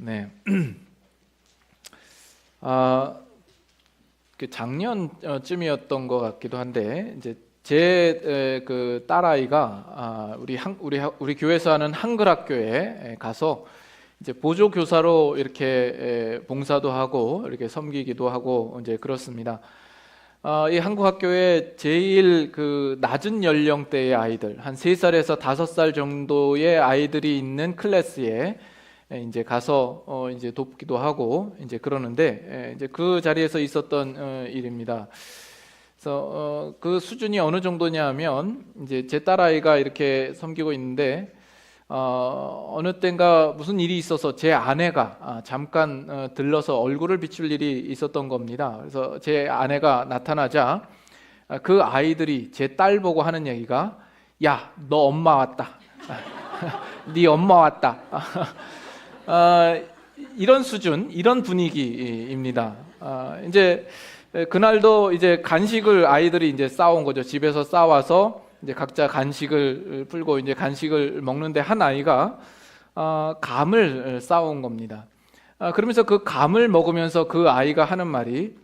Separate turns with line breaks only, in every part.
네. 그 작년쯤이었던 것 같기도 한데 이제 제 그 딸아이가 우리 교회에서 하는 한글 학교에 가서 이제 보조 교사로 이렇게 봉사도 하고 이렇게 섬기기도 하고 이제 그렇습니다. 이 한국 학교에 제일 그 낮은 연령대의 아이들, 한 3살에서 5살 정도의 아이들이 있는 클래스에 이제 가서 이제 돕기도 하고 이제 그러는데 이제 그 자리에서 있었던 일입니다. 그래서 그 수준이 어느 정도냐면 이제 제 딸아이가 이렇게 섬기고 있는데 어느 땐가 무슨 일이 있어서 제 아내가 잠깐 들러서 얼굴을 비출 일이 있었던 겁니다. 그래서 제 아내가 나타나자 그 아이들이 제 딸 보고 하는 얘기가 야, 너 엄마 왔다. 네 엄마 왔다. 이런 수준, 이런 분위기입니다. 이제 그날도 이제 간식을 아이들이 이제 싸온 거죠. 집에서 싸와서 이제 각자 간식을 풀고 이제 간식을 먹는데 한 아이가 감을 싸온 겁니다. 그러면서 그 감을 먹으면서 그 아이가 하는 말이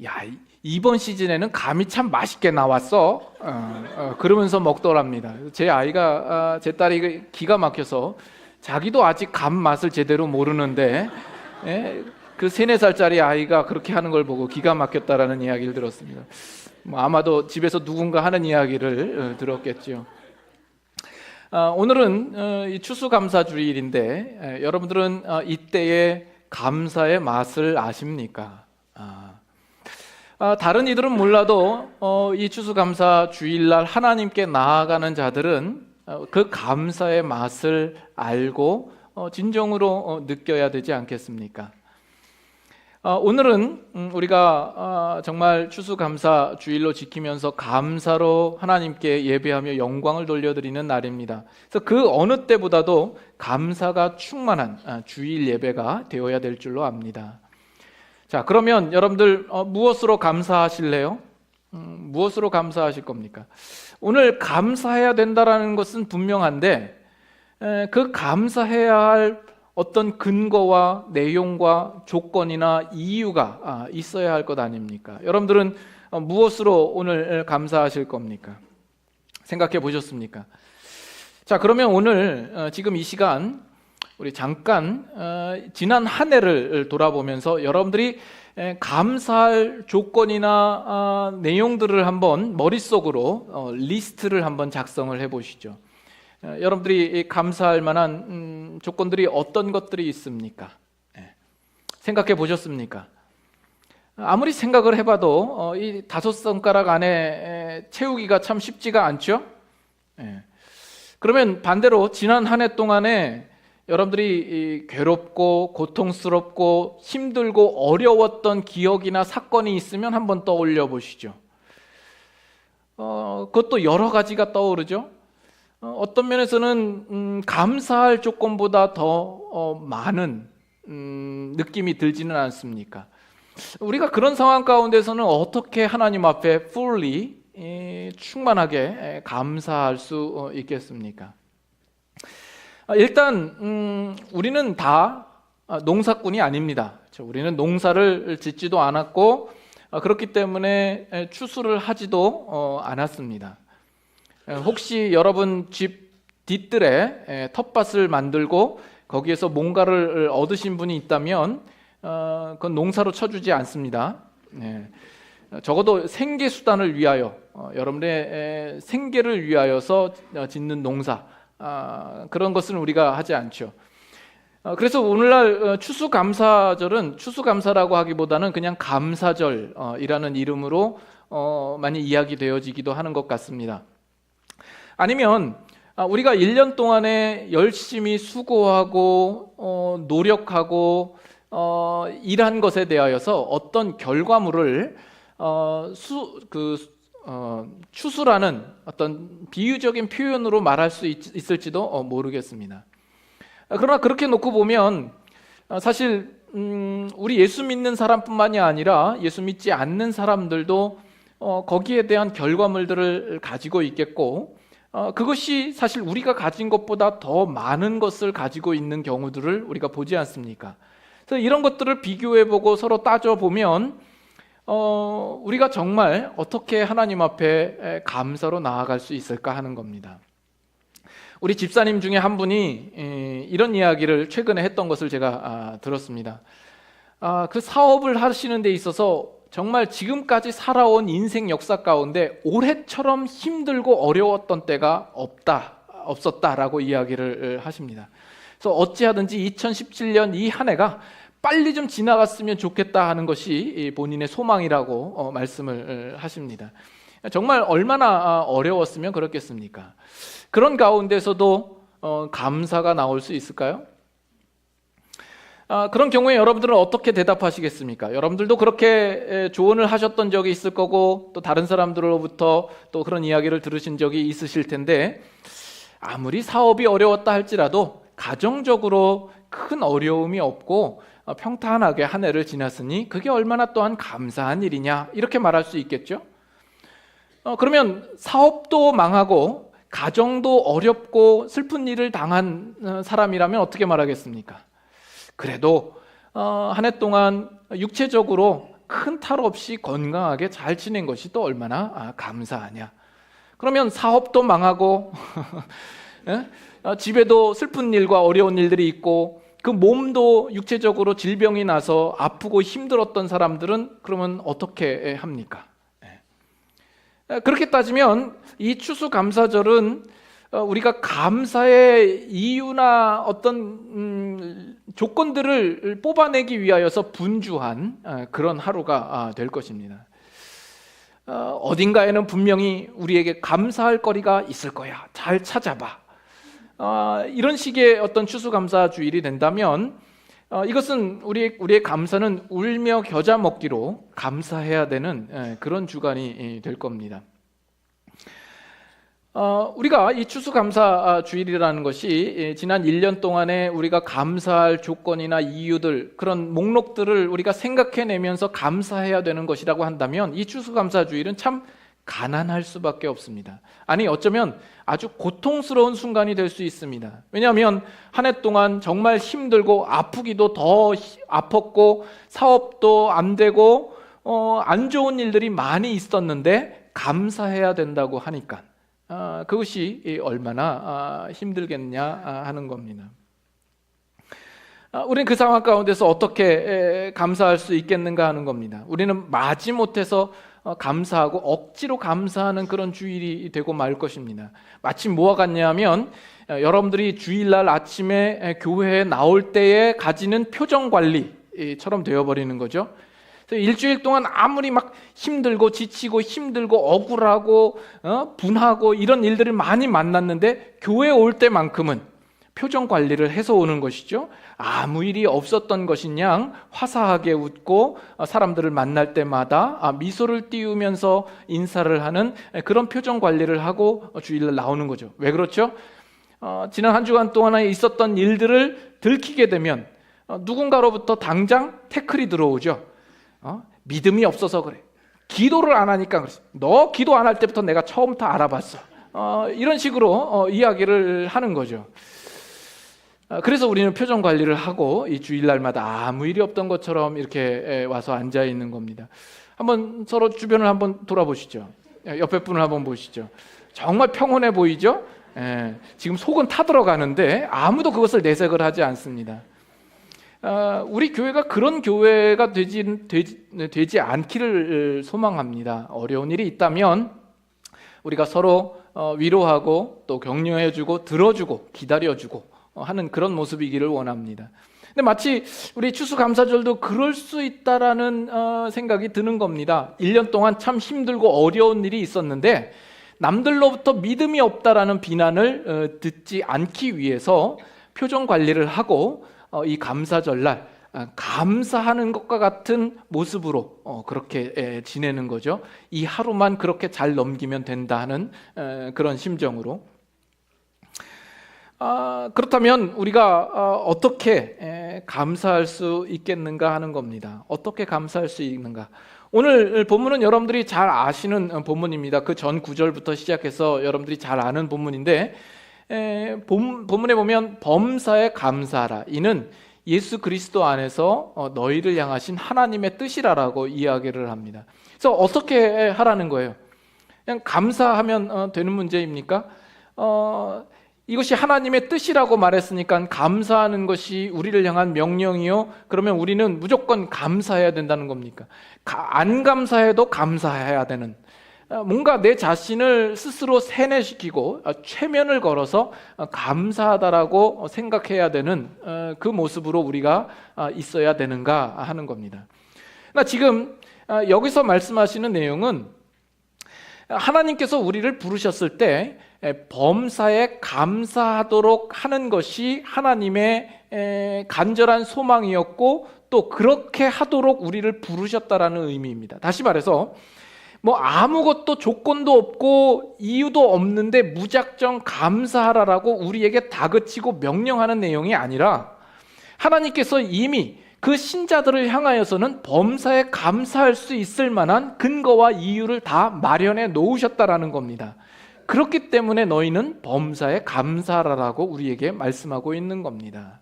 야, 이번 시즌에는 감이 참 맛있게 나왔어. 그러면서 먹더랍니다. 제 아이가 제 딸이 기가 막혀서 자기도 아직 감 맛을 제대로 모르는데 그 3-4살짜리 아이가 그렇게 하는 걸 보고 기가 막혔다라는 이야기를 들었습니다. 아마도 집에서 누군가 하는 이야기를 들었겠죠. 오늘은 이 추수감사주일인데 여러분들은 이때의 감사의 맛을 아십니까? 다른 이들은 몰라도 이 추수감사주일날 하나님께 나아가는 자들은 그 감사의 맛을 알고 진정으로 느껴야 되지 않겠습니까? 오늘은 우리가 정말 추수감사 주일로 지키면서 감사로 하나님께 예배하며 영광을 돌려드리는 날입니다. 그래서 그 어느 때보다도 감사가 충만한 주일 예배가 되어야 될 줄로 압니다. 자, 그러면 여러분들 무엇으로 감사하실래요? 무엇으로 감사하실 겁니까? 오늘 감사해야 된다라는 것은 분명한데 그 감사해야 할 어떤 근거와 내용과 조건이나 이유가 있어야 할 것 아닙니까? 여러분들은 무엇으로 오늘 감사하실 겁니까? 생각해 보셨습니까? 자, 그러면 오늘 지금 이 시간 우리 잠깐 지난 한 해를 돌아보면서 여러분들이 감사할 조건이나 내용들을 한번 머릿속으로 리스트를 한번 작성을 해 보시죠. 여러분들이 감사할 만한 조건들이 어떤 것들이 있습니까? 생각해 보셨습니까? 아무리 생각을 해봐도 이 5손가락 안에 채우기가 참 쉽지가 않죠? 그러면 반대로 지난 한 해 동안에 여러분들이 괴롭고 고통스럽고 힘들고 어려웠던 기억이나 사건이 있으면 한번 떠올려 보시죠. 그것도 여러 가지가 떠오르죠. 어떤 면에서는 감사할 조건보다 더 많은 느낌이 들지는 않습니까? 우리가 그런 상황 가운데서는 어떻게 하나님 앞에 fully 충만하게 감사할 수 있겠습니까? 일단 우리는 다 농사꾼이 아닙니다. 우리는 농사를 짓지도 않았고 그렇기 때문에 추수를 하지도 않았습니다. 혹시 여러분 집 뒤뜰에 텃밭을 만들고 거기에서 뭔가를 얻으신 분이 있다면 그건 농사로 쳐주지 않습니다. 적어도 생계수단을 위하여 여러분의 생계를 위하여서 짓는 농사 그런 것은 우리가 하지 않죠. 그래서 오늘날 추수감사절은 추수감사라고 하기보다는 그냥 감사절이라는 이름으로 많이 이야기되어지기도 하는 것 같습니다. 아니면 우리가 1년 동안에 열심히 수고하고 노력하고 일한 것에 대하여서 어떤 결과물을 추수라는 어떤 비유적인 표현으로 말할 수 있을지도 모르겠습니다. 그러나 그렇게 놓고 보면 사실 우리 예수 믿는 사람뿐만이 아니라 예수 믿지 않는 사람들도 거기에 대한 결과물들을 가지고 있겠고 그것이 사실 우리가 가진 것보다 더 많은 것을 가지고 있는 경우들을 우리가 보지 않습니까? 그래서 이런 것들을 비교해보고 서로 따져보면 우리가 정말 어떻게 하나님 앞에 감사로 나아갈 수 있을까 하는 겁니다. 우리 집사님 중에 한 분이 이런 이야기를 최근에 했던 것을 제가 들었습니다. 그 사업을 하시는 데 있어서 정말 지금까지 살아온 인생 역사 가운데 올해처럼 힘들고 어려웠던 때가 없었다라고 이야기를 하십니다. 그래서 어찌하든지 2017년 이 한 해가 빨리 좀 지나갔으면 좋겠다 하는 것이 본인의 소망이라고 말씀을 하십니다. 정말 얼마나 어려웠으면 그렇겠습니까? 그런 가운데서도 감사가 나올 수 있을까요? 그런 경우에 여러분들은 어떻게 대답하시겠습니까? 여러분들도 그렇게 조언을 하셨던 적이 있을 거고 또 다른 사람들로부터 또 그런 이야기를 들으신 적이 있으실 텐데, 아무리 사업이 어려웠다 할지라도 가정적으로 큰 어려움이 없고 평탄하게 한 해를 지났으니 그게 얼마나 또한 감사한 일이냐, 이렇게 말할 수 있겠죠. 그러면 사업도 망하고 가정도 어렵고 슬픈 일을 당한 사람이라면 어떻게 말하겠습니까? 그래도 한 해 동안 육체적으로 큰 탈 없이 건강하게 잘 지낸 것이 또 얼마나 감사하냐. 그러면 사업도 망하고 집에도 슬픈 일과 어려운 일들이 있고 그 몸도 육체적으로 질병이 나서 아프고 힘들었던 사람들은 그러면 어떻게 합니까? 그렇게 따지면 이 추수감사절은 우리가 감사의 이유나 어떤 조건들을 뽑아내기 위하여서 분주한 그런 하루가 될 것입니다. 어딘가에는 분명히 우리에게 감사할 거리가 있을 거야, 잘 찾아봐, 이런 식의 어떤 추수감사 주일이 된다면 이것은 우리의 감사는 울며 겨자 먹기로 감사해야 되는 그런 주간이 될 겁니다. 우리가 이 추수감사 주일이라는 것이 지난 1년 동안에 우리가 감사할 조건이나 이유들, 그런 목록들을 우리가 생각해내면서 감사해야 되는 것이라고 한다면 이 추수감사 주일은 참 가난할 수밖에 없습니다. 아니, 어쩌면 아주 고통스러운 순간이 될 수 있습니다. 왜냐하면 한 해 동안 정말 힘들고 아프기도 더 아팠고 사업도 안 되고 안 좋은 일들이 많이 있었는데 감사해야 된다고 하니까 그것이 얼마나 힘들겠냐 하는 겁니다. 우리는 그 상황 가운데서 어떻게 감사할 수 있겠는가 하는 겁니다. 우리는 마지못해서 감사하고 억지로 감사하는 그런 주일이 되고 말 것입니다. 마치 뭐와 같냐면 여러분들이 주일날 아침에 교회에 나올 때에 가지는 표정 관리처럼 되어버리는 거죠. 일주일 동안 아무리 막 힘들고 지치고 힘들고 억울하고 분하고 이런 일들을 많이 만났는데 교회에 올 때만큼은 표정 관리를 해서 오는 것이죠. 아무 일이 없었던 것인 양 화사하게 웃고 사람들을 만날 때마다 미소를 띄우면서 인사를 하는 그런 표정 관리를 하고 주일날 나오는 거죠. 왜 그렇죠? 지난 한 주간 동안에 있었던 일들을 들키게 되면 누군가로부터 당장 태클이 들어오죠. 믿음이 없어서 그래, 기도를 안 하니까 그래, 너 기도 안 할 때부터 내가 처음부터 알아봤어, 이런 식으로 이야기를 하는 거죠. 그래서 우리는 표정 관리를 하고 이 주일날마다 아무 일이 없던 것처럼 이렇게 와서 앉아 있는 겁니다. 한번 서로 주변을 한번 돌아보시죠. 옆에 분을 한번 보시죠. 정말 평온해 보이죠? 지금 속은 타들어가는데 아무도 그것을 내색을 하지 않습니다. 우리 교회가 그런 교회가 되지 않기를 소망합니다. 어려운 일이 있다면 우리가 서로 위로하고 또 격려해주고 들어주고 기다려주고 하는 그런 모습이기를 원합니다. 근데 마치 우리 추수감사절도 그럴 수 있다라는 생각이 드는 겁니다. 1년 동안 참 힘들고 어려운 일이 있었는데 남들로부터 믿음이 없다라는 비난을 듣지 않기 위해서 표정 관리를 하고 이 감사절날 감사하는 것과 같은 모습으로 그렇게 지내는 거죠. 이 하루만 그렇게 잘 넘기면 된다 하는 그런 심정으로. 그렇다면 우리가 어떻게 감사할 수 있겠는가 하는 겁니다. 어떻게 감사할 수 있는가? 오늘 본문은 여러분들이 잘 아시는 본문입니다. 그 전 구절부터 시작해서 여러분들이 잘 아는 본문인데, 본문에 보면 범사에 감사하라, 이는 예수 그리스도 안에서 너희를 향하신 하나님의 뜻이라라고 이야기를 합니다. 그래서 어떻게 하라는 거예요? 그냥 감사하면 되는 문제입니까? 이것이 하나님의 뜻이라고 말했으니까 감사하는 것이 우리를 향한 명령이요, 그러면 우리는 무조건 감사해야 된다는 겁니까? 안 감사해도 감사해야 되는, 뭔가 내 자신을 스스로 세뇌시키고 최면을 걸어서 감사하다라고 생각해야 되는 그 모습으로 우리가 있어야 되는가 하는 겁니다. 지금 여기서 말씀하시는 내용은 하나님께서 우리를 부르셨을 때 범사에 감사하도록 하는 것이 하나님의 간절한 소망이었고, 또 그렇게 하도록 우리를 부르셨다라는 의미입니다. 다시 말해서 아무것도 조건도 없고 이유도 없는데 무작정 감사하라라고 우리에게 다그치고 명령하는 내용이 아니라, 하나님께서 이미 그 신자들을 향하여서는 범사에 감사할 수 있을 만한 근거와 이유를 다 마련해 놓으셨다라는 겁니다. 그렇기 때문에 너희는 범사에 감사하라라고 우리에게 말씀하고 있는 겁니다.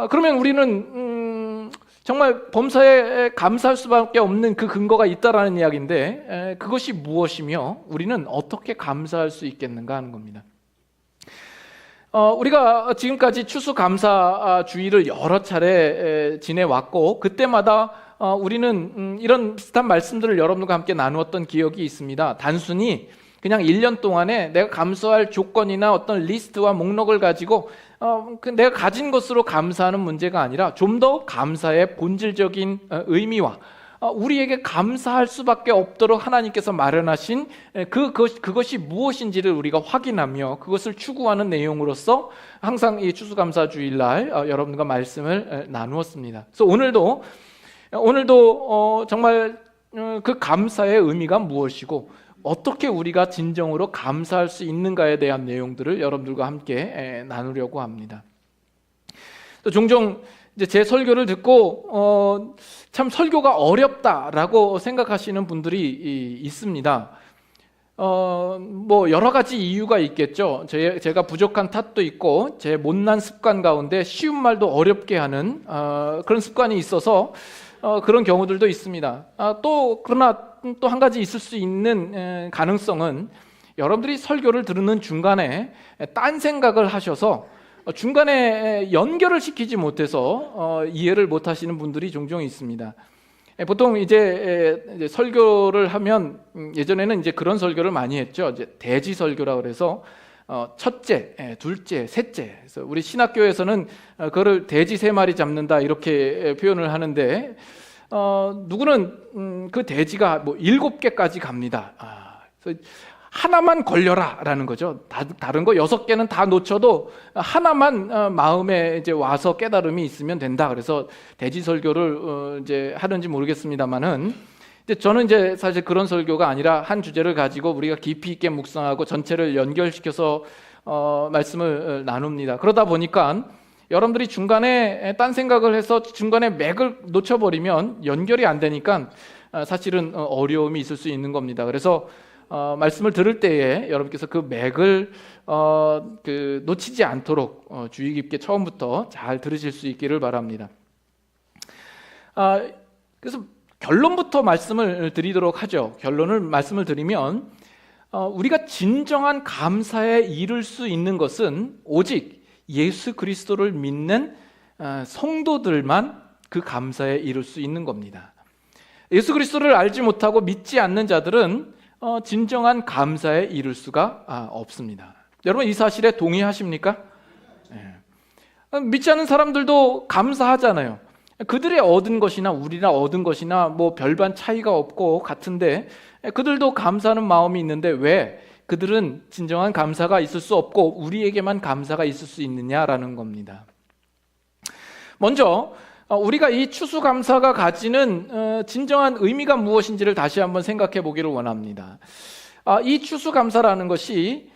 그러면 우리는 정말 범사에 감사할 수밖에 없는 그 근거가 있다라는 이야기인데, 그것이 무엇이며 우리는 어떻게 감사할 수 있겠는가 하는 겁니다. 우리가 지금까지 추수감사주의를 여러 차례 지내왔고, 그때마다 우리는 이런 비슷한 말씀들을 여러분과 함께 나누었던 기억이 있습니다. 단순히 그냥 1년 동안에 내가 감사할 조건이나 어떤 리스트와 목록을 가지고 내가 가진 것으로 감사하는 문제가 아니라, 좀 더 감사의 본질적인 의미와 우리에게 감사할 수밖에 없도록 하나님께서 마련하신 그것이 무엇인지를 우리가 확인하며 그것을 추구하는 내용으로서 항상 이 추수감사주일날 여러분과 말씀을 나누었습니다. 그래서 오늘도 정말 그 감사의 의미가 무엇이고 어떻게 우리가 진정으로 감사할 수 있는가에 대한 내용들을 여러분들과 함께 나누려고 합니다. 또 종종 이제 제 설교를 듣고 참 설교가 어렵다라고 생각하시는 분들이 있습니다. 여러 가지 이유가 있겠죠. 제가 부족한 탓도 있고 제 못난 습관 가운데 쉬운 말도 어렵게 하는 그런 습관이 있어서 그런 경우들도 있습니다. 그러나 또 한 가지 있을 수 있는 가능성은, 여러분들이 설교를 들는 중간에 딴 생각을 하셔서 중간에 연결을 시키지 못해서 이해를 못 하시는 분들이 종종 있습니다. 보통 이제 설교를 하면, 예전에는 이제 그런 설교를 많이 했죠. 이제 대지 설교라 그래서 첫째, 둘째, 셋째. 그래서 우리 신학교에서는 그거를 돼지 3마리 잡는다 이렇게 표현을 하는데, 누구는 그 돼지가 7개까지 갑니다. 그래서 하나만 걸려라라는 거죠. 다른 거 6개는 다 놓쳐도 하나만 마음에 이제 와서 깨달음이 있으면 된다. 그래서 돼지 설교를 이제 하는지 모르겠습니다만은, 저는 이제 사실 그런 설교가 아니라 한 주제를 가지고 우리가 깊이 있게 묵상하고 전체를 연결시켜서 말씀을 나눕니다. 그러다 보니까 여러분들이 중간에 딴 생각을 해서 중간에 맥을 놓쳐버리면 연결이 안 되니까 사실은 어려움이 있을 수 있는 겁니다. 그래서 말씀을 들을 때에 여러분께서 그 맥을 놓치지 않도록 주의 깊게 처음부터 잘 들으실 수 있기를 바랍니다. 그래서 결론부터 말씀을 드리도록 하죠. 말씀을 드리면, 우리가 진정한 감사에 이를 수 있는 것은 오직 예수 그리스도를 믿는 성도들만 그 감사에 이를 수 있는 겁니다. 예수 그리스도를 알지 못하고 믿지 않는 자들은 진정한 감사에 이를 수가 없습니다. 여러분, 이 사실에 동의하십니까? 믿지 않는 사람들도 감사하잖아요. 그들의 얻은 것이나 우리나 얻은 것이나 별반 차이가 없고 같은데, 그들도 감사하는 마음이 있는데 왜 그들은 진정한 감사가 있을 수 없고 우리에게만 감사가 있을 수 있느냐라는 겁니다. 먼저 우리가 이 추수감사가 가지는 진정한 의미가 무엇인지를 다시 한번 생각해 보기를 원합니다. 이 추수감사라는 것이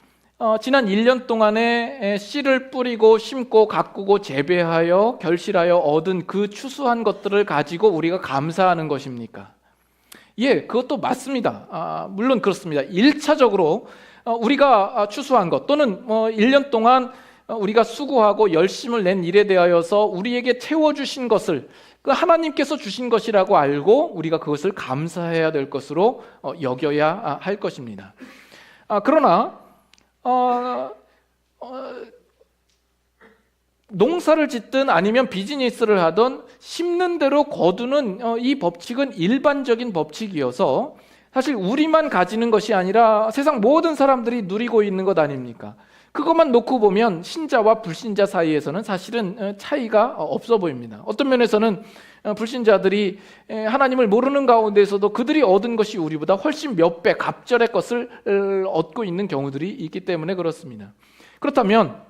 지난 1년 동안에 씨를 뿌리고 심고 가꾸고 재배하여 결실하여 얻은 그 추수한 것들을 가지고 우리가 감사하는 것입니까? 예, 그것도 맞습니다. 물론 그렇습니다. 1차적으로 우리가 추수한 것 또는 1년 동안 우리가 수고하고 열심을 낸 일에 대하여서 우리에게 채워주신 것을 그 하나님께서 주신 것이라고 알고 우리가 그것을 감사해야 될 것으로 여겨야 할 것입니다. 그러나 농사를 짓든 아니면 비즈니스를 하든 심는 대로 거두는 이 법칙은 일반적인 법칙이어서 사실 우리만 가지는 것이 아니라 세상 모든 사람들이 누리고 있는 것 아닙니까? 그것만 놓고 보면 신자와 불신자 사이에서는 사실은 차이가 없어 보입니다. 어떤 면에서는 불신자들이 하나님을 모르는 가운데에서도 그들이 얻은 것이 우리보다 훨씬 몇 배 갑절의 것을 얻고 있는 경우들이 있기 때문에 그렇습니다. 그렇다면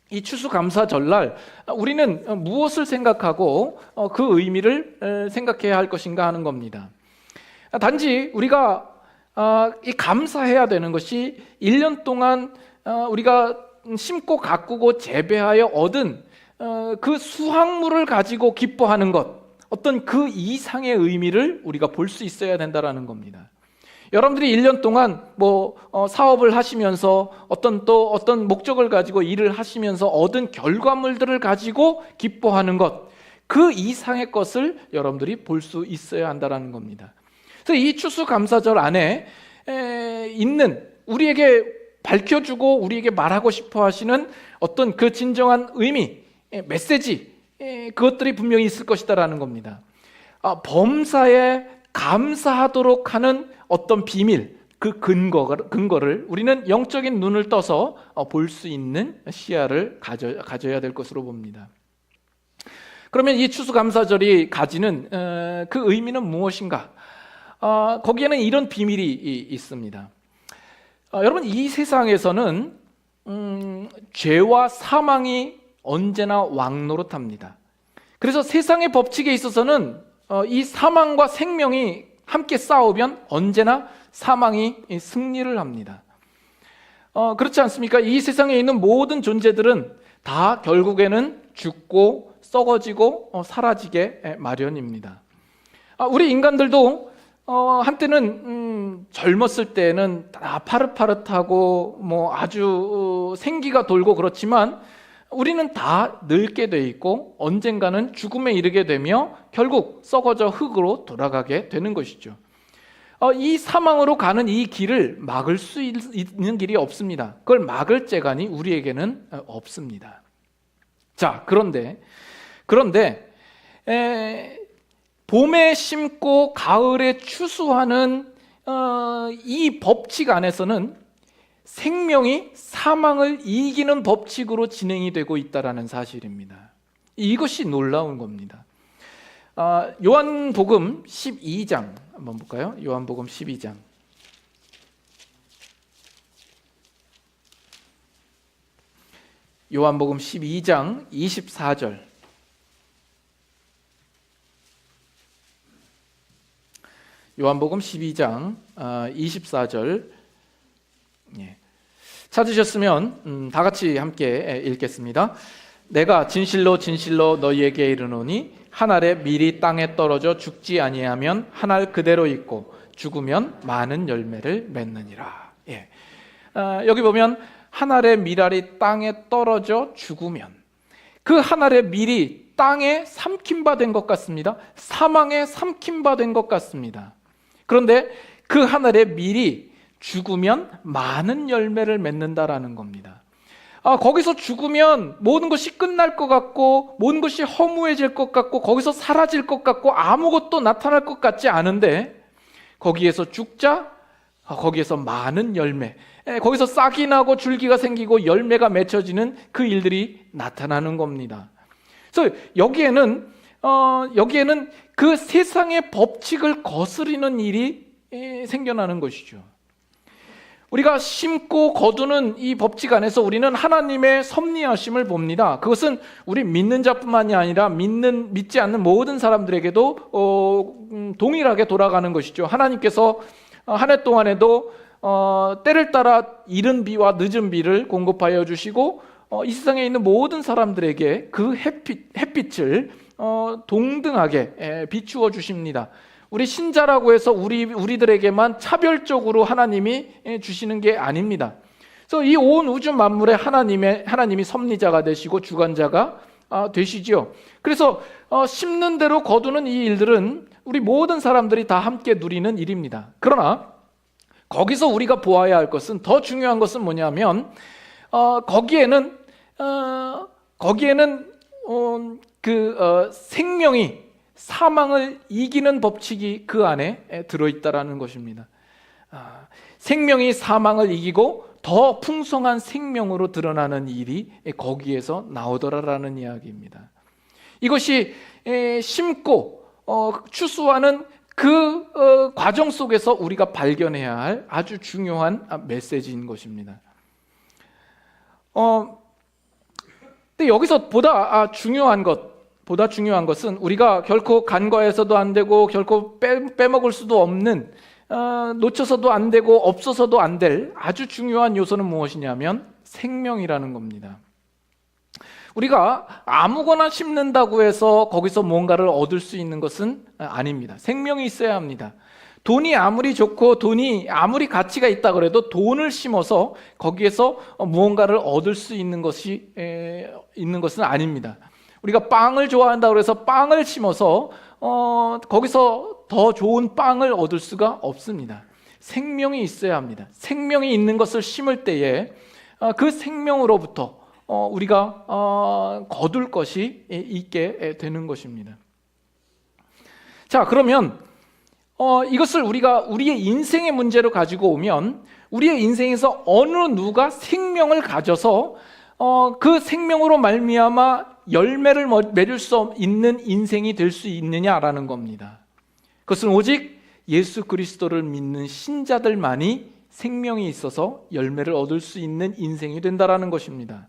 이 추수감사절날 우리는 무엇을 생각하고 그 의미를 생각해야 할 것인가 하는 겁니다. 단지 우리가 이 감사해야 되는 것이 1년 동안 우리가 심고 가꾸고 재배하여 얻은 그 수확물을 가지고 기뻐하는 것, 어떤 그 이상의 의미를 우리가 볼 수 있어야 된다는 겁니다. 여러분들이 1년 동안 사업을 하시면서 어떤 목적을 가지고 일을 하시면서 얻은 결과물들을 가지고 기뻐하는 것, 그 이상의 것을 여러분들이 볼 수 있어야 한다는 겁니다. 그래서 이 추수감사절 안에 있는 우리에게 밝혀주고 우리에게 말하고 싶어 하시는 어떤 그 진정한 의미, 메시지, 그것들이 분명히 있을 것이다라는 겁니다. 범사에 감사하도록 하는 어떤 비밀, 그 근거를 우리는 영적인 눈을 떠서 볼 수 있는 시야를 가져야 될 것으로 봅니다. 그러면 이 추수감사절이 가지는 그 의미는 무엇인가? 거기에는 이런 비밀이 있습니다. 여러분, 이 세상에서는 죄와 사망이 언제나 왕노릇합니다. 그래서 세상의 법칙에 있어서는 이 사망과 생명이 함께 싸우면 언제나 사망이 승리를 합니다. 그렇지 않습니까? 이 세상에 있는 모든 존재들은 다 결국에는 죽고 썩어지고 사라지게 마련입니다. 우리 인간들도 한때는 젊었을 때는 다 파릇파릇하고 아주 생기가 돌고 그렇지만 우리는 다 늙게 돼 있고 언젠가는 죽음에 이르게 되며 결국 썩어져 흙으로 돌아가게 되는 것이죠. 이 사망으로 가는 이 길을 막을 수 있는 길이 없습니다. 그걸 막을 재간이 우리에게는 없습니다. 자, 그런데 봄에 심고 가을에 추수하는 이 법칙 안에서는 생명이 사망을 이기는 법칙으로 진행이 되고 있다는 사실입니다. 이것이 놀라운 겁니다. 요한복음 12장 한번 볼까요? 요한복음 12장. 요한복음 12장 24절. 요한복음 12장 24절. 찾으셨으면 다 같이 함께 읽겠습니다. 내가 진실로 진실로 너희에게 이르노니 한 알의 밀이 땅에 떨어져 죽지 아니하면 한 알 그대로 있고 죽으면 많은 열매를 맺느니라. 여기 보면 한 알의 밀알이 땅에 떨어져 죽으면 그 한 알의 밀이 땅에 삼킨 바 된 것 같습니다. 사망에 삼킨 바 된 것 같습니다. 그런데 그 한 알의 밀이 죽으면 많은 열매를 맺는다라는 겁니다. 거기서 죽으면 모든 것이 끝날 것 같고 모든 것이 허무해질 것 같고 거기서 사라질 것 같고 아무것도 나타날 것 같지 않은데 거기에서 죽자 거기에서 많은 열매, 거기서 싹이 나고 줄기가 생기고 열매가 맺혀지는 그 일들이 나타나는 겁니다. 그래서 여기에는 그 세상의 법칙을 거스리는 일이 생겨나는 것이죠. 우리가 심고 거두는 이 법칙 안에서 우리는 하나님의 섭리하심을 봅니다. 그것은 우리 믿는 자뿐만이 아니라 믿지 않는 모든 사람들에게도 동일하게 돌아가는 것이죠. 하나님께서 한 해 동안에도 때를 따라 이른 비와 늦은 비를 공급하여 주시고 이 세상에 있는 모든 사람들에게 그 햇빛을 동등하게 비추어 주십니다. 우리 신자라고 해서 우리들에게만 차별적으로 하나님이 주시는 게 아닙니다. 그래서 이 온 우주 만물에 하나님이 섭리자가 되시고 주관자가 되시죠. 그래서 심는 대로 거두는 이 일들은 우리 모든 사람들이 다 함께 누리는 일입니다. 그러나 거기서 우리가 보아야 할 것은, 더 중요한 것은 뭐냐면 거기에는 생명이 사망을 이기는 법칙이 그 안에 들어있다라는 것입니다. 생명이 사망을 이기고 더 풍성한 생명으로 드러나는 일이 거기에서 나오더라라는 이야기입니다. 이것이 심고 추수하는 그 과정 속에서 우리가 발견해야 할 아주 중요한 메시지인 것입니다. 근데 여기서 보다 중요한 것은 우리가 결코 간과해서도 안 되고 결코 빼먹을 수도 없는, 놓쳐서도 안 되고 없어서도 안 될 아주 중요한 요소는 무엇이냐면 생명이라는 겁니다. 우리가 아무거나 심는다고 해서 거기서 뭔가를 얻을 수 있는 것은 아닙니다. 생명이 있어야 합니다. 돈이 아무리 좋고 돈이 아무리 가치가 있다 그래도 돈을 심어서 거기에서 무언가를 얻을 수 있는 것은 아닙니다. 우리가 빵을 좋아한다고 해서 빵을 심어서 거기서 더 좋은 빵을 얻을 수가 없습니다. 생명이 있어야 합니다. 생명이 있는 것을 심을 때에 그 생명으로부터 우리가 거둘 것이 있게 되는 것입니다. 자, 그러면 이것을 우리가 우리의 인생의 문제로 가지고 오면 우리의 인생에서 어느 누가 생명을 가져서 그 생명으로 말미암아 열매를 맺을 수 있는 인생이 될 수 있느냐라는 겁니다. 그것은 오직 예수 그리스도를 믿는 신자들만이 생명이 있어서 열매를 얻을 수 있는 인생이 된다라는 것입니다.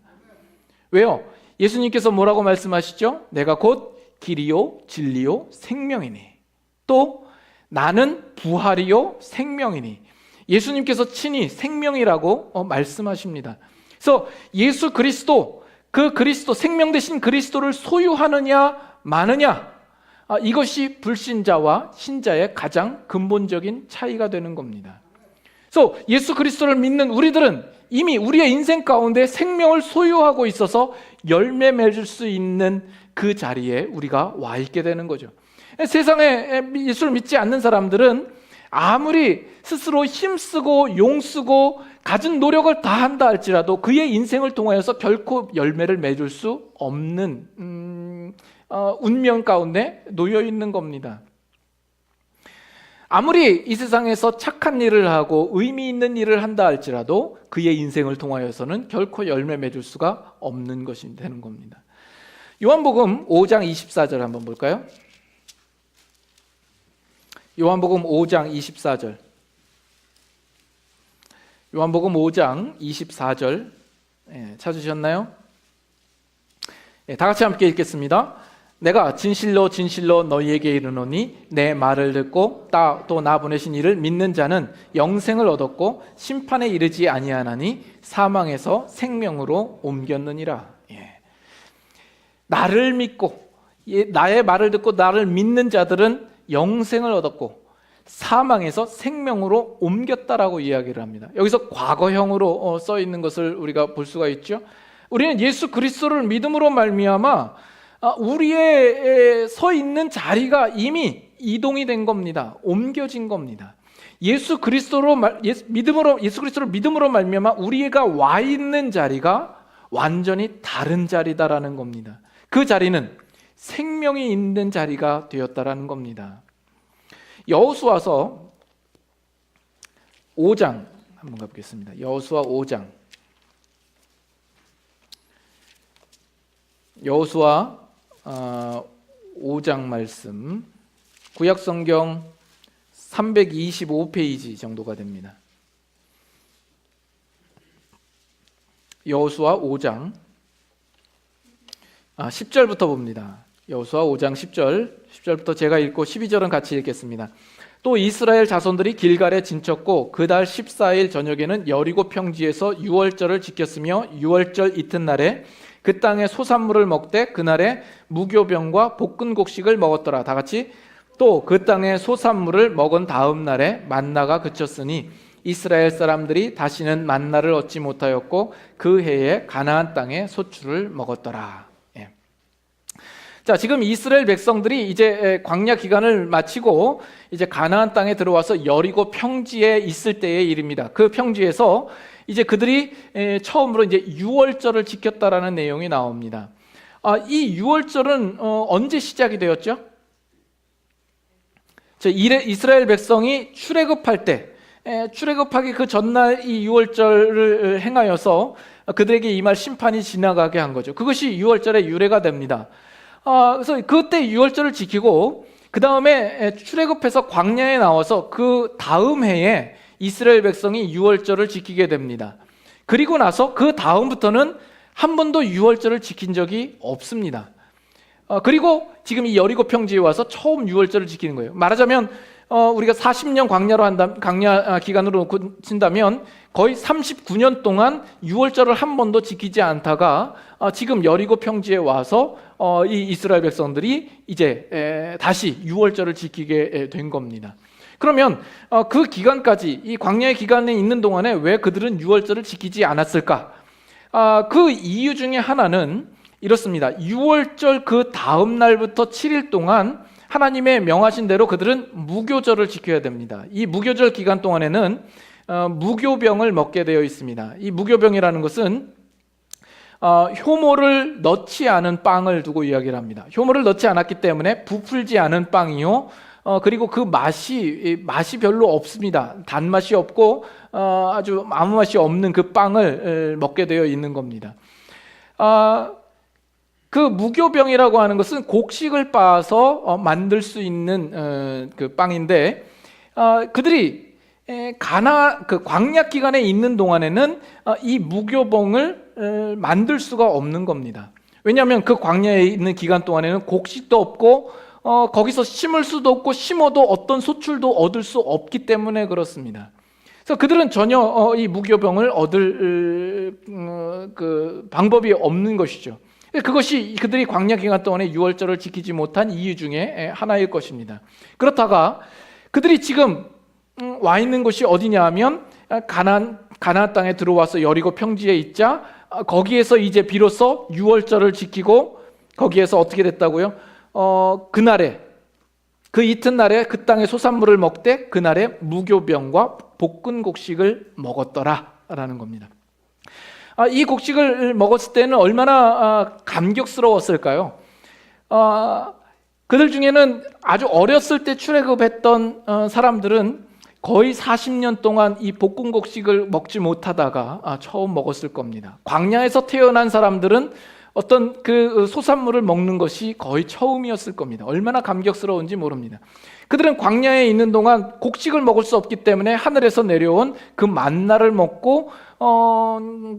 왜요? 예수님께서 뭐라고 말씀하시죠? 내가 곧 길이요 진리요 생명이니, 또 나는 부활이요 생명이니. 예수님께서 친히 생명이라고 말씀하십니다. 그래서 예수 그리스도, 그 그리스도, 생명 되신 그리스도를 소유하느냐 마느냐, 이것이 불신자와 신자의 가장 근본적인 차이가 되는 겁니다. 그래서 예수 그리스도를 믿는 우리들은 이미 우리의 인생 가운데 생명을 소유하고 있어서 열매 맺을 수 있는 그 자리에 우리가 와 있게 되는 거죠. 세상에 예수를 믿지 않는 사람들은 아무리 스스로 힘쓰고 용쓰고 가진 노력을 다한다 할지라도 그의 인생을 통하여서 결코 열매를 맺을 수 없는 운명 가운데 놓여 있는 겁니다. 아무리 이 세상에서 착한 일을 하고 의미 있는 일을 한다 할지라도 그의 인생을 통하여서는 결코 열매 맺을 수가 없는 것이 되는 겁니다. 요한복음 5장 24절 한번 볼까요? 요한복음 5장 24절. 요한복음 5장 24절 찾으셨나요? 다 같이 함께 읽겠습니다. 내가 진실로 진실로 너희에게 이르노니 내 말을 듣고 또 나 보내신 이를 믿는 자는 영생을 얻었고 심판에 이르지 아니하나니 사망에서 생명으로 옮겼느니라. 나를 믿고 나의 말을 듣고 나를 믿는 자들은 영생을 얻었고 사망에서 생명으로 옮겼다라고 이야기를 합니다. 여기서 과거형으로 써 있는 것을 우리가 볼 수가 있죠. 우리는 예수 그리스도를 믿음으로 말미암아 우리의 서 있는 자리가 이미 이동이 된 겁니다. 옮겨진 겁니다. 예수 그리스도를 믿음으로 말미암아 우리가 와 있는 자리가 완전히 다른 자리다라는 겁니다. 그 자리는 생명이 있는 자리가 되었다라는 겁니다. 여호수아서 5장 한번 가보겠습니다. 여호수아 5장. 여호수아 5장 말씀, 구약성경 325페이지 정도가 됩니다. 여호수아 5장 10절부터 봅니다. 여호수아 5장 10절부터 제가 읽고 12절은 같이 읽겠습니다. 또 이스라엘 자손들이 길갈에 진쳤고 그달 14일 저녁에는 여리고 평지에서 유월절을 지켰으며 유월절 이튿날에 그 땅의 소산물을 먹되 그날에 무교병과 볶은 곡식을 먹었더라. 다 같이 또 그 땅의 소산물을 먹은 다음 날에 만나가 그쳤으니 이스라엘 사람들이 다시는 만나를 얻지 못하였고 그 해에 가나안 땅의 소출을 먹었더라. 예. 자, 지금 이스라엘 백성들이 이제 광야 기간을 마치고 이제 가나안 땅에 들어와서 여리고 평지에 있을 때의 일입니다. 그 평지에서 이제 그들이 처음으로 이제 유월절을 지켰다라는 내용이 나옵니다. 이 유월절은 언제 시작이 되었죠? 이스라엘 백성이 출애굽할 때, 출애굽하기 그 전날 이 유월절을 행하여서 그들에게 임할 심판이 지나가게 한 거죠. 그것이 유월절의 유래가 됩니다. 그래서 그때 유월절을 지키고 그 다음에 출애굽해서 광야에 나와서 그 다음 해에 이스라엘 백성이 유월절을 지키게 됩니다. 그리고 나서 그 다음부터는 한 번도 유월절을 지킨 적이 없습니다. 그리고 지금 이 여리고 평지에 와서 처음 유월절을 지키는 거예요. 말하자면 우리가 40년 광야 기간으로 놓고 친다면 거의 39년 동안 유월절을 한 번도 지키지 않다가 지금 여리고 평지에 와서 이 이스라엘 백성들이 이제 다시 유월절을 지키게 된 겁니다. 그러면 그 기간까지, 이 광야의 기간에 있는 동안에 왜 그들은 유월절을 지키지 않았을까? 그 이유 중에 하나는 이렇습니다. 6월절 그 다음 날부터 7일 동안 하나님의 명하신 대로 그들은 무교절을 지켜야 됩니다. 이 무교절 기간 동안에는 무교병을 먹게 되어 있습니다. 이 무교병이라는 것은 효모를 넣지 않은 빵을 두고 이야기를 합니다. 효모를 넣지 않았기 때문에 부풀지 않은 빵이요. 그리고 그 맛이 별로 없습니다. 단맛이 없고 아주 아무 맛이 없는 그 빵을 먹게 되어 있는 겁니다. 그 무교병이라고 하는 것은 곡식을 빻아서 만들 수 있는 그 빵인데 그들이 그 광야 기간에 있는 동안에는 이 무교병을 만들 수가 없는 겁니다. 왜냐하면 그 광야에 있는 기간 동안에는 곡식도 없고 거기서 심을 수도 없고 심어도 어떤 소출도 얻을 수 없기 때문에 그렇습니다. 그래서 그들은 전혀 이 무교병을 얻을 그 방법이 없는 것이죠. 그것이 그들이 광야 기간 동안에 유월절을 지키지 못한 이유 중에 하나일 것입니다. 그렇다가 그들이 지금 와 있는 곳이 어디냐 하면 가나안 땅에 들어와서 여리고 평지에 있자 거기에서 이제 비로소 유월절을 지키고 거기에서 어떻게 됐다고요? 그날에 그 이튿날에 그 땅의 소산물을 먹되 그날에 무교병과 볶은 곡식을 먹었더라라는 겁니다. 이 곡식을 먹었을 때는 얼마나 감격스러웠을까요? 그들 중에는 아주 어렸을 때 출애굽했던 사람들은 거의 40년 동안 이 볶은 곡식을 먹지 못하다가 처음 먹었을 겁니다. 광야에서 태어난 사람들은 어떤 그 소산물을 먹는 것이 거의 처음이었을 겁니다. 얼마나 감격스러운지 모릅니다. 그들은 광야에 있는 동안 곡식을 먹을 수 없기 때문에 하늘에서 내려온 그 만나를 먹고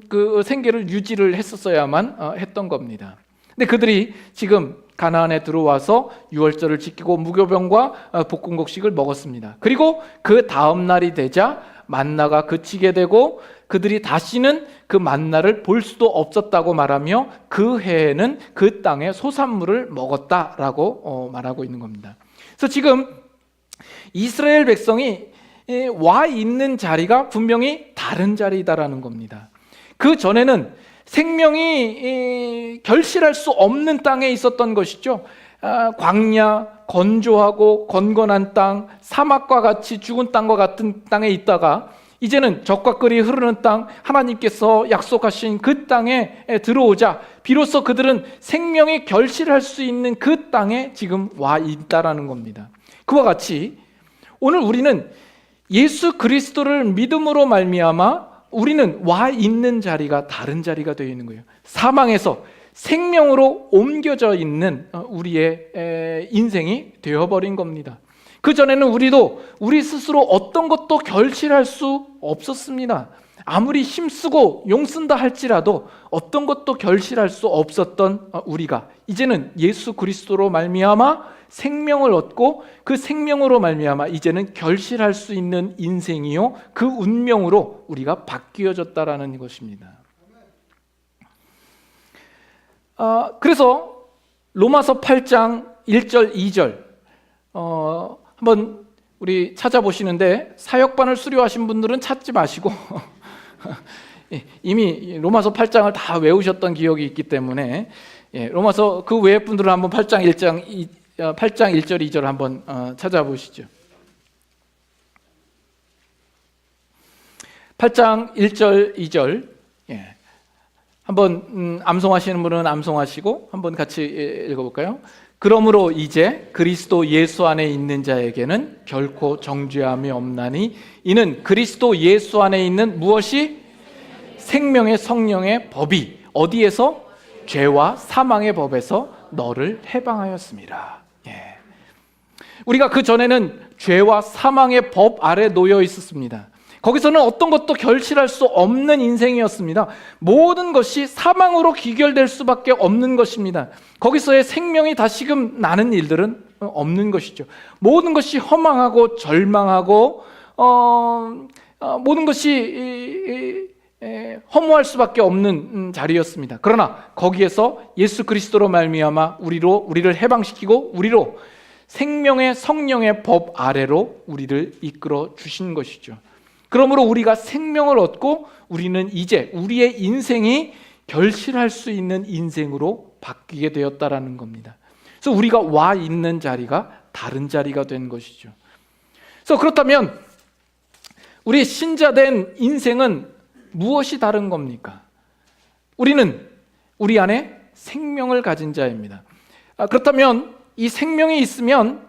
그 생계를 유지를 했었어야만 했던 겁니다. 근데 그들이 지금 가나안에 들어와서 유월절을 지키고 무교병과 볶은 곡식을 먹었습니다. 그리고 그 다음 날이 되자 만나가 그치게 되고 그들이 다시는 그 만나를 볼 수도 없었다고 말하며 그 해에는 그 땅의 소산물을 먹었다라고 말하고 있는 겁니다. 그래서 지금 이스라엘 백성이 와 있는 자리가 분명히 다른 자리다라는 겁니다. 그 전에는 생명이 결실할 수 없는 땅에 있었던 것이죠. 광야, 건조하고 건건한 땅, 사막과 같이 죽은 땅과 같은 땅에 있다가 이제는 적과 꿀이 흐르는 땅, 하나님께서 약속하신 그 땅에 들어오자 비로소 그들은 생명이 결실할 수 있는 그 땅에 지금 와 있다라는 겁니다. 그와 같이 오늘 우리는 예수 그리스도를 믿음으로 말미암아 우리는 와 있는 자리가 다른 자리가 되어 있는 거예요. 사망에서 생명으로 옮겨져 있는 우리의 인생이 되어버린 겁니다. 그전에는 우리도 우리 스스로 어떤 것도 결실할 수 없었습니다. 아무리 힘쓰고 용쓴다 할지라도 어떤 것도 결실할 수 없었던 우리가 이제는 예수 그리스도로 말미암아 생명을 얻고 그 생명으로 말미암아 이제는 결실할 수 있는 인생이요 그 운명으로 우리가 바뀌어졌다라는 것입니다. 그래서 로마서 8장 1절 2절 한번 우리 찾아보시는데 사역반을 수료하신 분들은 찾지 마시고 이미 로마서 8장을 다 외우셨던 기억이 있기 때문에 로마서 그 외의 분들은 한번 8장 1절 2절 한번 찾아보시죠. 8장 1절 2절 한번 암송하시는 분은 암송하시고 한번 같이 읽어볼까요? 그러므로 이제 그리스도 예수 안에 있는 자에게는 결코 정죄함이 없나니 이는 그리스도 예수 안에 있는 무엇이? 생명의 성령의 법이 어디에서? 죄와 사망의 법에서 너를 해방하였습니다. 우리가 그 전에는 죄와 사망의 법 아래 놓여 있었습니다. 거기서는 어떤 것도 결실할 수 없는 인생이었습니다. 모든 것이 사망으로 귀결될 수밖에 없는 것입니다. 거기서의 생명이 다시금 나는 일들은 없는 것이죠. 모든 것이 허망하고 절망하고 모든 것이 허무할 수밖에 없는 자리였습니다. 그러나 거기에서 예수 그리스도로 말미암아 우리를 해방시키고 우리로 생명의 성령의 법 아래로 우리를 이끌어 주신 것이죠. 그러므로 우리가 생명을 얻고 우리는 이제 우리의 인생이 결실할 수 있는 인생으로 바뀌게 되었다라는 겁니다. 그래서 우리가 와 있는 자리가 다른 자리가 된 것이죠. 그래서 그렇다면 우리의 신자된 인생은 무엇이 다른 겁니까? 우리는 우리 안에 생명을 가진 자입니다. 그렇다면 이 생명이 있으면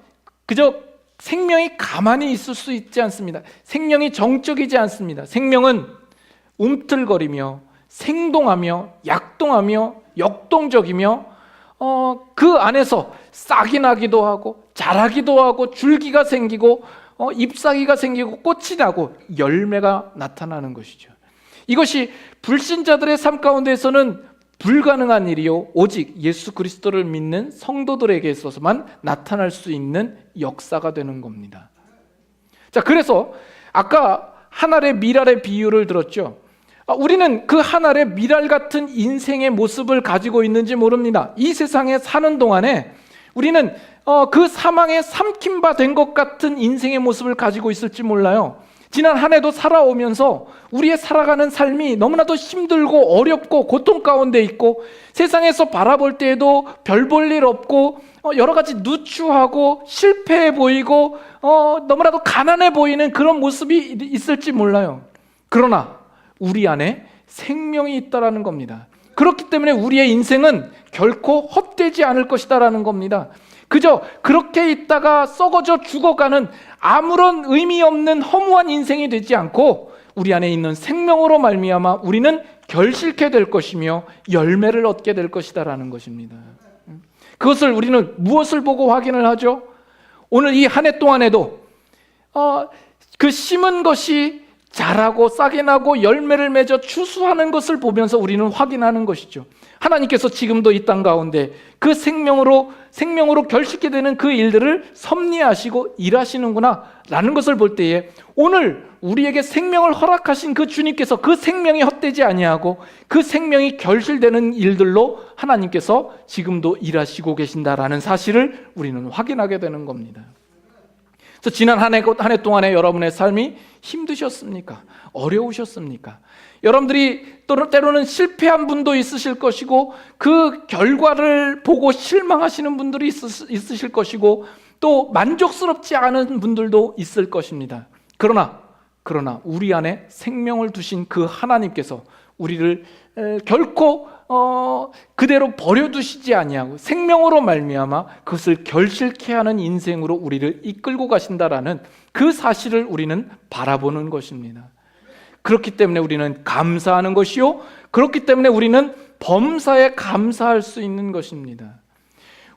그저 생명이 가만히 있을 수 있지 않습니다. 생명이 정적이지 않습니다. 생명은 움틀거리며 생동하며 약동하며 역동적이며 그 안에서 싹이 나기도 하고 자라기도 하고 줄기가 생기고 잎사귀가 생기고 꽃이 나고 열매가 나타나는 것이죠. 이것이 불신자들의 삶 가운데에서는 불가능한 일이요 오직 예수 그리스도를 믿는 성도들에게 있어서만 나타날 수 있는 역사가 되는 겁니다. 자, 그래서 아까 한 알의 밀알의 비유를 들었죠. 우리는 그 한 알의 밀알 같은 인생의 모습을 가지고 있는지 모릅니다. 이 세상에 사는 동안에 우리는 그 사망에 삼킨 바 된 것 같은 인생의 모습을 가지고 있을지 몰라요. 지난 한 해도 살아오면서 우리의 살아가는 삶이 너무나도 힘들고 어렵고 고통 가운데 있고 세상에서 바라볼 때에도 별 볼 일 없고 여러 가지 누추하고 실패해 보이고 너무나도 가난해 보이는 그런 모습이 있을지 몰라요. 그러나 우리 안에 생명이 있다라는 겁니다. 그렇기 때문에 우리의 인생은 결코 헛되지 않을 것이다라는 겁니다. 그저 그렇게 있다가 썩어져 죽어가는 아무런 의미 없는 허무한 인생이 되지 않고 우리 안에 있는 생명으로 말미암아 우리는 결실케 될 것이며 열매를 얻게 될 것이다라는 것입니다. 그것을 우리는 무엇을 보고 확인을 하죠? 오늘 이 한 해 동안에도 그 심은 것이 자라고 싹이 나고 열매를 맺어 추수하는 것을 보면서 우리는 확인하는 것이죠. 하나님께서 지금도 이 땅 가운데 그 생명으로 결실케 되는 그 일들을 섭리하시고 일하시는구나 라는 것을 볼 때에 오늘 우리에게 생명을 허락하신 그 주님께서 그 생명이 헛되지 아니하고 그 생명이 결실되는 일들로 하나님께서 지금도 일하시고 계신다라는 사실을 우리는 확인하게 되는 겁니다. 그래서 지난 한 해 동안에 여러분의 삶이 힘드셨습니까? 어려우셨습니까? 여러분들이 때로는 실패한 분도 있으실 것이고 그 결과를 보고 실망하시는 분들이 있으실 것이고 또 만족스럽지 않은 분들도 있을 것입니다. 그러나 우리 안에 생명을 두신 그 하나님께서 우리를 결코 그대로 버려두시지 아니하고 생명으로 말미암아 그것을 결실케 하는 인생으로 우리를 이끌고 가신다라는 그 사실을 우리는 바라보는 것입니다. 그렇기 때문에 우리는 감사하는 것이요 그렇기 때문에 우리는 범사에 감사할 수 있는 것입니다.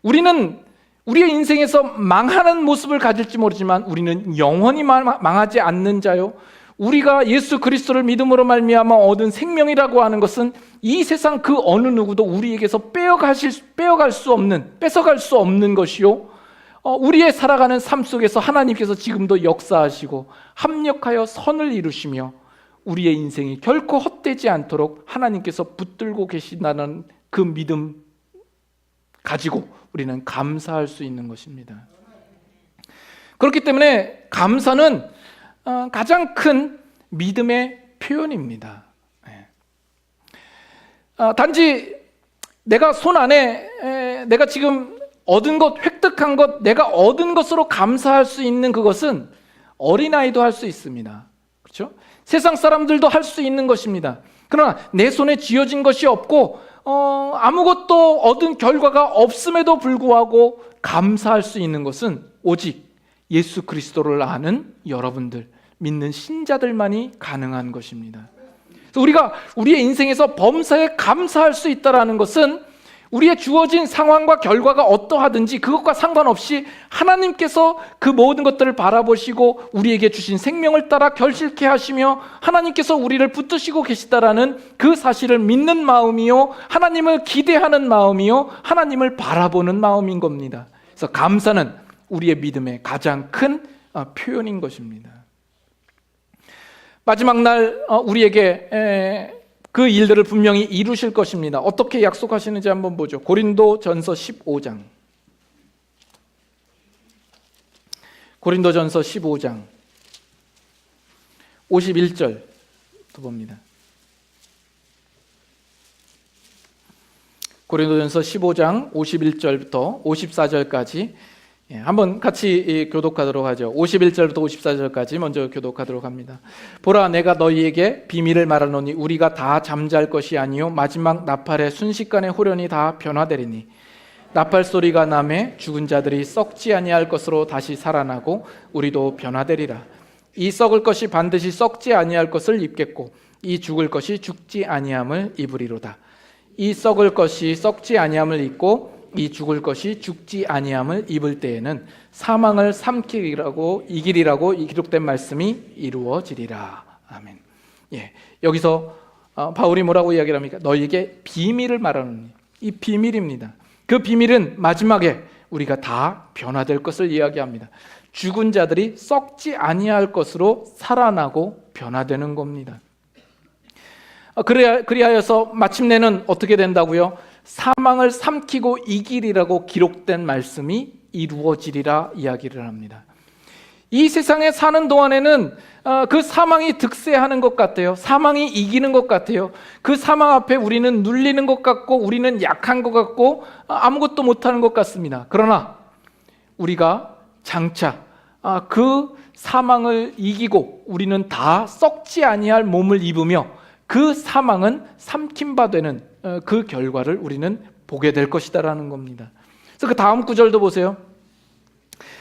우리는 우리의 인생에서 망하는 모습을 가질지 모르지만 우리는 영원히 망하지 않는 자요 우리가 예수 그리스도를 믿음으로 말미암아 얻은 생명이라고 하는 것은 이 세상 그 어느 누구도 우리에게서 뺏어갈 수 없는 것이요, 우리의 살아가는 삶 속에서 하나님께서 지금도 역사하시고 합력하여 선을 이루시며 우리의 인생이 결코 헛되지 않도록 하나님께서 붙들고 계신다는 그 믿음 가지고 우리는 감사할 수 있는 것입니다. 그렇기 때문에 감사는 가장 큰 믿음의 표현입니다. 단지 내가 손 안에 내가 지금 얻은 것, 획득한 것, 내가 얻은 것으로 감사할 수 있는 그것은 어린아이도 할 수 있습니다. 그렇죠? 세상 사람들도 할 수 있는 것입니다. 그러나 내 손에 쥐어진 것이 없고 아무것도 얻은 결과가 없음에도 불구하고 감사할 수 있는 것은 오직 예수 그리스도를 아는 여러분들, 믿는 신자들만이 가능한 것입니다. 그래서 우리가 우리의 인생에서 범사에 감사할 수 있다는 것은 우리의 주어진 상황과 결과가 어떠하든지 그것과 상관없이 하나님께서 그 모든 것들을 바라보시고 우리에게 주신 생명을 따라 결실케 하시며 하나님께서 우리를 붙드시고 계시다라는 그 사실을 믿는 마음이요, 하나님을 기대하는 마음이요, 하나님을 바라보는 마음인 겁니다. 그래서 감사는 우리의 믿음의 가장 큰 표현인 것입니다. 마지막 날 우리에게 그 일들을 분명히 이루실 것입니다. 어떻게 약속하시는지 한번 보죠. 고린도전서 15장. 고린도전서 15장 51절 또 봅니다. 고린도전서 15장 51절부터 54절까지 한번 같이 교독하도록 하죠. 51절부터 54절까지 먼저 교독하도록 합니다. 보라, 내가 너희에게 비밀을 말하노니 우리가 다 잠잘 것이 아니요 마지막 나팔의 순식간에 호련히 다 변화되리니 나팔 소리가 나매 죽은 자들이 썩지 아니할 것으로 다시 살아나고 우리도 변화되리라. 이 썩을 것이 반드시 썩지 아니할 것을 입겠고 이 죽을 것이 죽지 아니함을 입으리로다. 이 썩을 것이 썩지 아니함을 입고 이 죽을 것이 죽지 아니함을 입을 때에는 사망을 삼키리라고 이기리라고 기록된 말씀이 이루어지리라. 아멘. 여기서 바울이 뭐라고 이야기를 합니까? 너희에게 비밀을 말하는, 이 비밀입니다. 그 비밀은 마지막에 우리가 다 변화될 것을 이야기합니다. 죽은 자들이 썩지 아니할 것으로 살아나고 변화되는 겁니다. 그리하여서 마침내는 어떻게 된다고요? 사망을 삼키고 이기리라고 기록된 말씀이 이루어지리라 이야기를 합니다. 이 세상에 사는 동안에는 그 사망이 득세하는 것 같아요. 사망이 이기는 것 같아요. 그 사망 앞에 우리는 눌리는 것 같고 우리는 약한 것 같고 아무것도 못하는 것 같습니다. 그러나 우리가 장차 그 사망을 이기고 우리는 다 썩지 아니할 몸을 입으며 그 사망은 삼킴바 되는 그 결과를 우리는 보게 될 것이다라는 겁니다. 그래서 그 다음 구절도 보세요.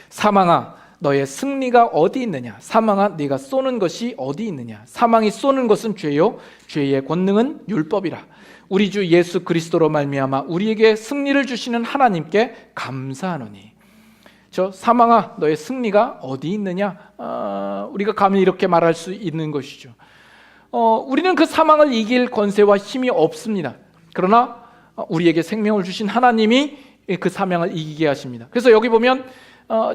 사망아, 너의 승리가 어디 있느냐? 사망아, 네가 쏘는 것이 어디 있느냐? 사망이 쏘는 것은 죄요, 죄의 권능은 율법이라. 우리 주 예수 그리스도로 말미암아 우리에게 승리를 주시는 하나님께 감사하노니. 저 사망아, 너의 승리가 어디 있느냐? 우리가 감히 이렇게 말할 수 있는 것이죠. 우리는 그 사망을 이길 권세와 힘이 없습니다. 그러나 우리에게 생명을 주신 하나님이 그 사망을 이기게 하십니다. 그래서 여기 보면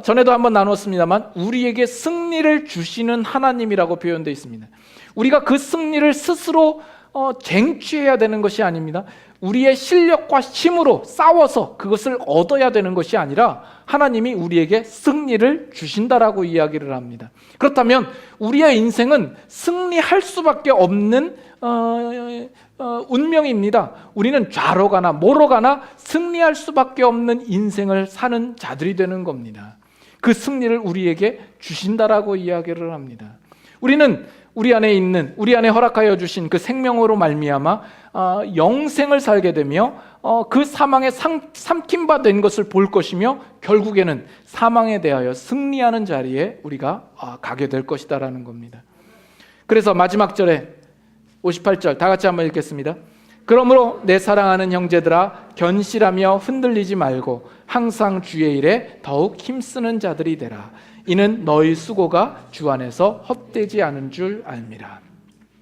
전에도 한번 나눴습니다만 우리에게 승리를 주시는 하나님이라고 표현되어 있습니다. 우리가 그 승리를 스스로 쟁취해야 되는 것이 아닙니다. 우리의 실력과 힘으로 싸워서 그것을 얻어야 되는 것이 아니라 하나님이 우리에게 승리를 주신다라고 이야기를 합니다. 그렇다면 우리의 인생은 승리할 수밖에 없는 운명입니다. 우리는 좌로 가나 뭐로 가나 승리할 수밖에 없는 인생을 사는 자들이 되는 겁니다. 그 승리를 우리에게 주신다라고 이야기를 합니다. 우리는 우리 안에 허락하여 주신 그 생명으로 말미암아 영생을 살게 되며 그 사망에 삼킴바 된 것을 볼 것이며 결국에는 사망에 대하여 승리하는 자리에 우리가 가게 될 것이다라는 겁니다. 그래서 마지막 절에 58절 다 같이 한번 읽겠습니다. 그러므로 내 사랑하는 형제들아, 견실하며 흔들리지 말고 항상 주의 일에 더욱 힘쓰는 자들이 되라. 이는 너희 수고가 주 안에서 헛되지 않은 줄 알미라.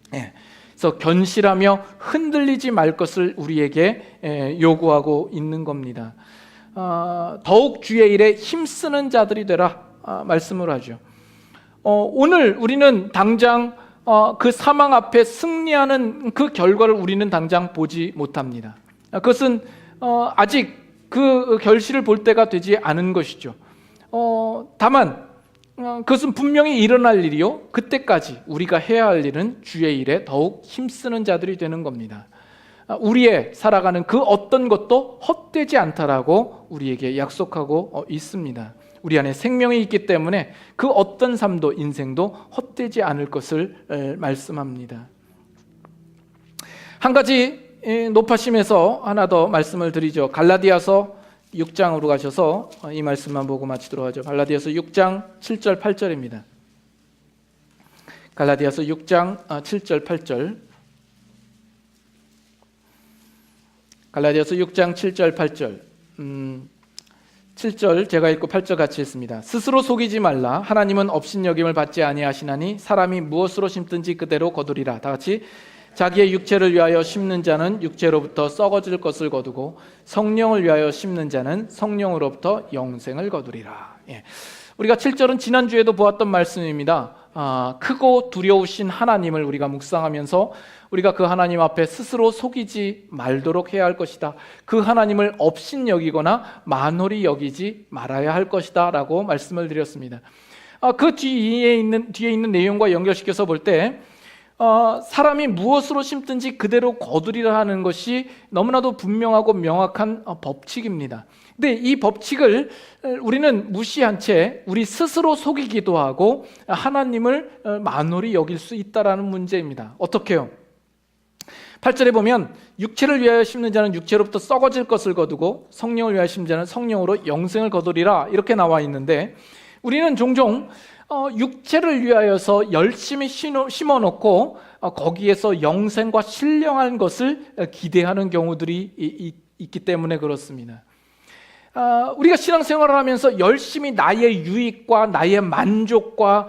그래서 견실하며 흔들리지 말 것을 우리에게 요구하고 있는 겁니다. 더욱 주의 일에 힘쓰는 자들이 되라 말씀을 하죠. 오늘 우리는 당장 그 사망 앞에 승리하는 그 결과를 우리는 당장 보지 못합니다. 그것은 아직 그 결실을 볼 때가 되지 않은 것이죠. 다만 그것은 분명히 일어날 일이요, 그때까지 우리가 해야 할 일은 주의 일에 더욱 힘쓰는 자들이 되는 겁니다. 우리의 살아가는 그 어떤 것도 헛되지 않다라고 우리에게 약속하고 있습니다. 우리 안에 생명이 있기 때문에 그 어떤 삶도 인생도 헛되지 않을 것을 말씀합니다. 한 가지 높아심에서 하나 더 말씀을 드리죠. 갈라디아서 6장으로 가셔서 이 말씀만 보고 마치도록 하죠. 갈라디아서 6장 7절 8절입니다. 갈라디아서 6장 7절 8절. 갈라디아서 6장 7절 8절. 7절 제가 읽고 8절 같이 읽습니다. 스스로 속이지 말라. 하나님은 업신여김을 받지 아니하시나니 사람이 무엇으로 심든지 그대로 거두리라. 다 같이. 자기의 육체를 위하여 심는 자는 육체로부터 썩어질 것을 거두고 성령을 위하여 심는 자는 성령으로부터 영생을 거두리라. 우리가 7절은 지난주에도 보았던 말씀입니다. 크고 두려우신 하나님을 우리가 묵상하면서 우리가 그 하나님 앞에 스스로 속이지 말도록 해야 할 것이다. 그 하나님을 업신여기거나 만홀히 여기지 말아야 할 것이다 라고 말씀을 드렸습니다. 그 뒤에 있는 내용과 연결시켜서 볼 때 사람이 무엇으로 심든지 그대로 거두리라 하는 것이 너무나도 분명하고 명확한 법칙입니다. 근데 이 법칙을 우리는 무시한 채 우리 스스로 속이기도 하고 하나님을 만홀히 여길 수 있다는 문제입니다. 어떻게요? 8절에 보면 육체를 위하여 심는 자는 육체로부터 썩어질 것을 거두고 성령을 위하여 심는 자는 성령으로 영생을 거두리라 이렇게 나와 있는데, 우리는 종종 육체를 위하여서 열심히 심어놓고 거기에서 영생과 신령한 것을 기대하는 경우들이 있기 때문에 그렇습니다. 우리가 신앙생활을 하면서 열심히 나의 유익과 나의 만족과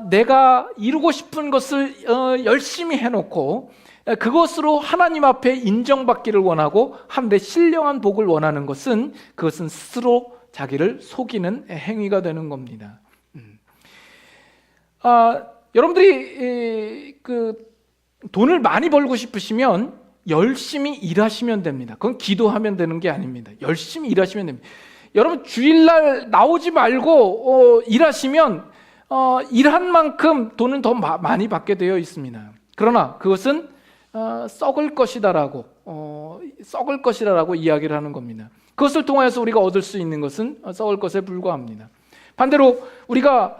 내가 이루고 싶은 것을 열심히 해놓고 그것으로 하나님 앞에 인정받기를 원하고 한데 신령한 복을 원하는 것은 그것은 스스로 자기를 속이는 행위가 되는 겁니다. 여러분들이 돈을 많이 벌고 싶으시면 열심히 일하시면 됩니다. 그건 기도하면 되는 게 아닙니다. 열심히 일하시면 됩니다. 여러분 주일날 나오지 말고 일하시면 일한 만큼 돈은 더 많이 받게 되어 있습니다. 그러나 그것은 썩을 것이다라고 이야기를 하는 겁니다. 그것을 통하여서 우리가 얻을 수 있는 것은 썩을 것에 불과합니다. 반대로 우리가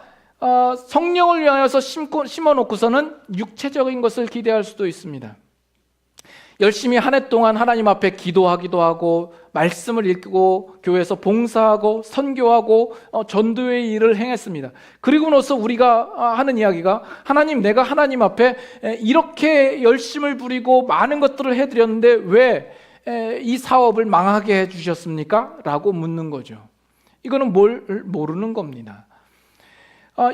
성령을 위하여서 심어놓고서는 육체적인 것을 기대할 수도 있습니다. 열심히 한 해 동안 하나님 앞에 기도하기도 하고 말씀을 읽고 교회에서 봉사하고 선교하고 전도의 일을 행했습니다. 그리고 나서 우리가 하는 이야기가 하나님, 내가 하나님 앞에 이렇게 열심을 부리고 많은 것들을 해드렸는데 왜 이 사업을 망하게 해주셨습니까? 라고 묻는 거죠. 이거는 뭘 모르는 겁니다.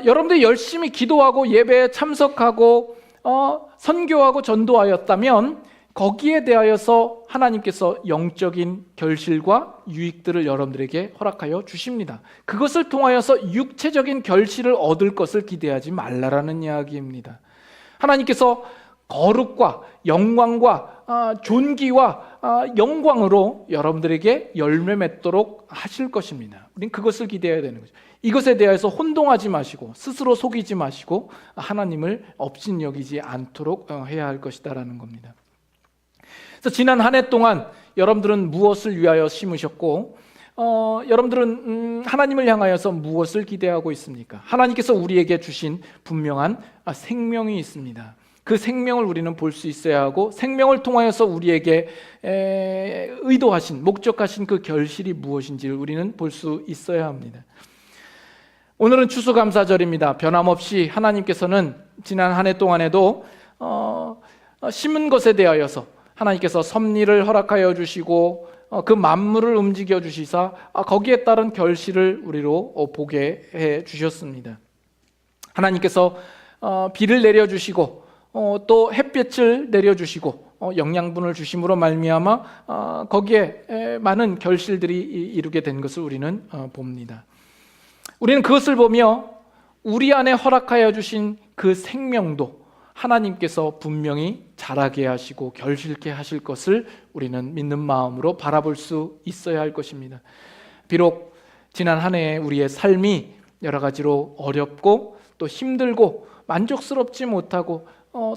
여러분들이 열심히 기도하고 예배에 참석하고 선교하고 전도하였다면 거기에 대하여서 하나님께서 영적인 결실과 유익들을 여러분들에게 허락하여 주십니다. 그것을 통하여서 육체적인 결실을 얻을 것을 기대하지 말라라는 이야기입니다. 하나님께서 거룩과 영광과 존귀와 영광으로 여러분들에게 열매 맺도록 하실 것입니다. 우린 그것을 기대해야 되는 거죠. 이것에 대해서 혼동하지 마시고 스스로 속이지 마시고 하나님을 업신여기지 않도록 해야 할 것이다라는 겁니다. 그래서 지난 한 해 동안 여러분들은 무엇을 위하여 심으셨고 여러분들은 하나님을 향하여서 무엇을 기대하고 있습니까? 하나님께서 우리에게 주신 분명한 생명이 있습니다. 그 생명을 우리는 볼 수 있어야 하고 생명을 통하여서 우리에게 의도하신 목적하신 그 결실이 무엇인지를 우리는 볼 수 있어야 합니다. 오늘은 추수감사절입니다. 변함없이 하나님께서는 지난 한 해 동안에도 심은 것에 대하여서 하나님께서 섭리를 허락하여 주시고 그 만물을 움직여 주시사 거기에 따른 결실을 우리로 보게 해 주셨습니다. 하나님께서 비를 내려주시고 또 햇볕을 내려주시고 영양분을 주심으로 말미암아 거기에 많은 결실들이 이루게 된 것을 우리는 봅니다. 우리는 그것을 보며 우리 안에 허락하여 주신 그 생명도 하나님께서 분명히 자라게 하시고 결실케 하실 것을 우리는 믿는 마음으로 바라볼 수 있어야 할 것입니다. 비록 지난 한 해 우리의 삶이 여러 가지로 어렵고 또 힘들고 만족스럽지 못하고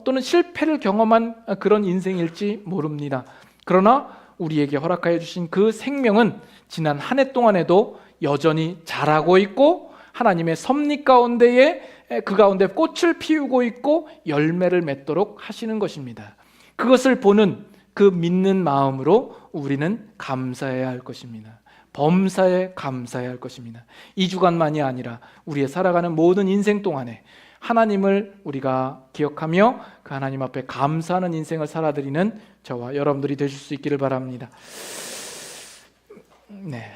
또는 실패를 경험한 그런 인생일지 모릅니다. 그러나 우리에게 허락하여 주신 그 생명은 지난 한 해 동안에도 여전히 자라고 있고 하나님의 섭리 가운데에 그 가운데 꽃을 피우고 있고 열매를 맺도록 하시는 것입니다. 그것을 보는 그 믿는 마음으로 우리는 감사해야 할 것입니다. 범사에 감사해야 할 것입니다. 2주간만이 아니라 우리의 살아가는 모든 인생 동안에 하나님을 우리가 기억하며 그 하나님 앞에 감사하는 인생을 살아드리는 저와 여러분들이 되실 수 있기를 바랍니다. 네.